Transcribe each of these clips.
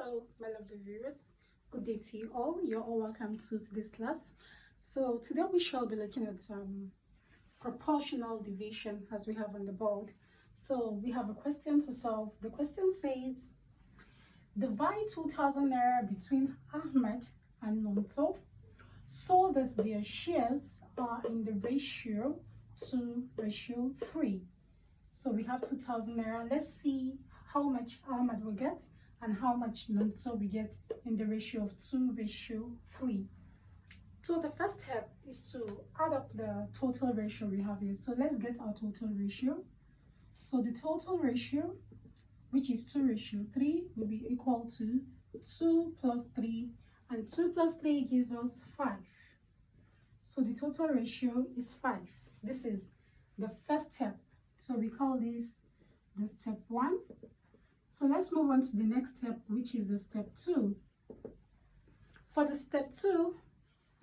Hello my lovely viewers, good day to you all. You're all welcome to today's class. So today we shall be looking at proportional division as we have on the board. So we have a question to solve. The question says, divide 2,000 naira between Ahmed and Nonso so that their shares are in the ratio 2:3. So we have 2,000 naira. Let's see how much Ahmed will get and how much Nonso we get in the ratio of 2:3. So the first step is to add up the total ratio we have here. So let's get our total ratio. So the total ratio, which is 2:3, will be equal to 2 plus 3, and 2 plus 3 gives us 5. So the total ratio is 5. This is the first step. So we call this the step 1. So let's move on to the next step, which is the step 2. For the step 2,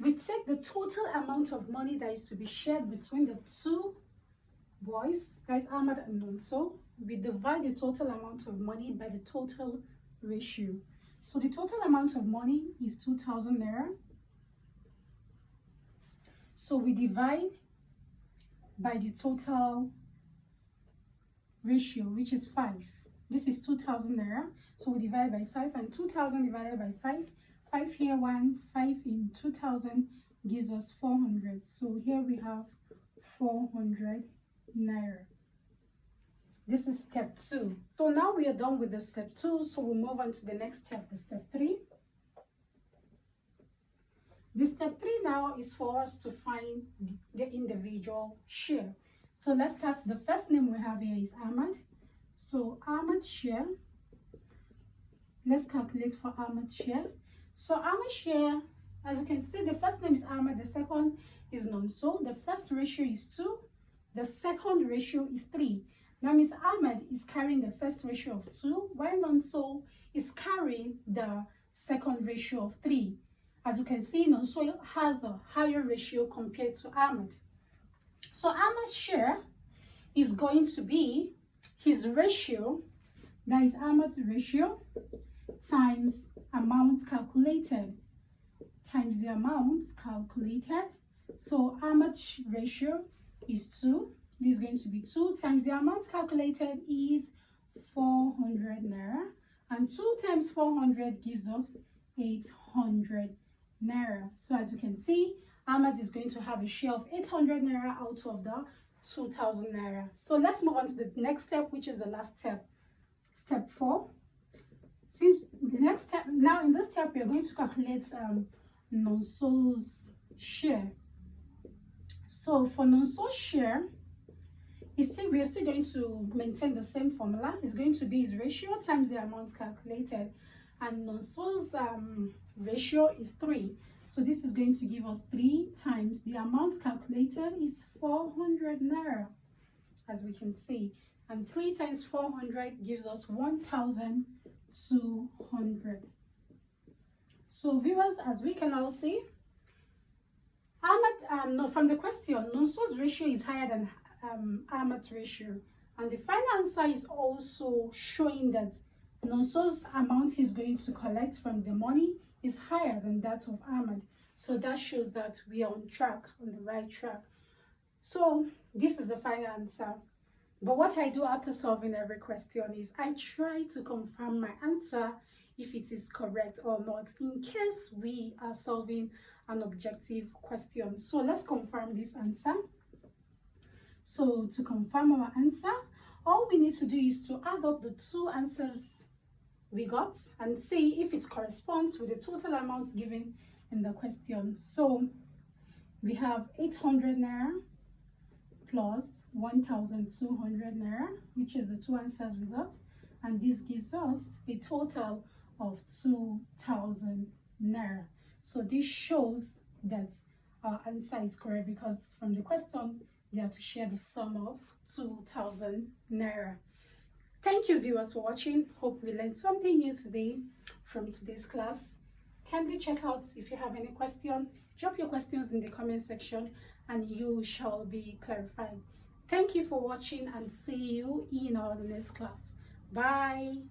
we take the total amount of money that is to be shared between the two boys, guys, Ahmed and Nonso. We divide the total amount of money by the total ratio. So the total amount of money is 2,000 naira. So we divide by the total ratio, which is 5. This is 2,000 naira. So we divide by 5, and 2,000 divided by 5. 5 here, 1, 5 in 2,000 gives us 400. So here we have 400 naira. This is step 2. So now we are done with the step 2. So we'll move on to the next step, the step 3. The step 3 now is for us to find the individual share. So let's start. The first name we have here is Ahmed. So Ahmed's share, let's calculate for Ahmed's share. So Ahmed's share, as you can see, the first name is Ahmed, the second is Nonso. The first ratio is 2, the second ratio is 3. That means Ahmed is carrying the first ratio of 2, while Nonso is carrying the second ratio of 3. As you can see, Nonso has a higher ratio compared to Ahmed. So Ahmed's share is going to be his ratio, that is Ahmed's ratio, times amount calculated, times the amount calculated. So Ahmed's ratio is 2. This is going to be 2 times the amount calculated is 400 naira. And 2 times 400 gives us 800 naira. So as you can see, Ahmed is going to have a share of 800 naira out of the 2,000 naira. So let's move on to the next step, which is the last step, step 4. Since the next step, now in this step, we are going to calculate Nonso's share. So for Nonso's share, we are still going to maintain the same formula. It's going to be his ratio times the amount calculated, and Nonso's ratio is 3. So this is going to give us 3 times the amount calculated is 400 naira, as we can see. And 3 times 400 gives us 1,200. So viewers, as we can all see, Ahmed, from the question, Nonso's ratio is higher than Ahmed's ratio. And the final answer is also showing that Nonso's amount he's going to collect from the money is higher than that of Ahmed. So that shows that we are on track, on the right track. So this is the final answer. But what I do after solving every question is I try to confirm my answer if it is correct or not, in case we are solving an objective question. So let's confirm this answer. So to confirm our answer, all we need to do is to add up the two answers we got and see if it corresponds with the total amount given in the question. So we have 800 naira plus 1,200 naira, which is the two answers we got, and this gives us a total of 2,000 naira. So this shows that our answer is correct, because from the question they have to share the sum of 2,000 naira. Thank you viewers for watching. Hope we learned something new today from today's class. Kindly check out if you have any question. Drop your questions in the comment section and you shall be clarified. Thank you for watching and see you in our next class. Bye.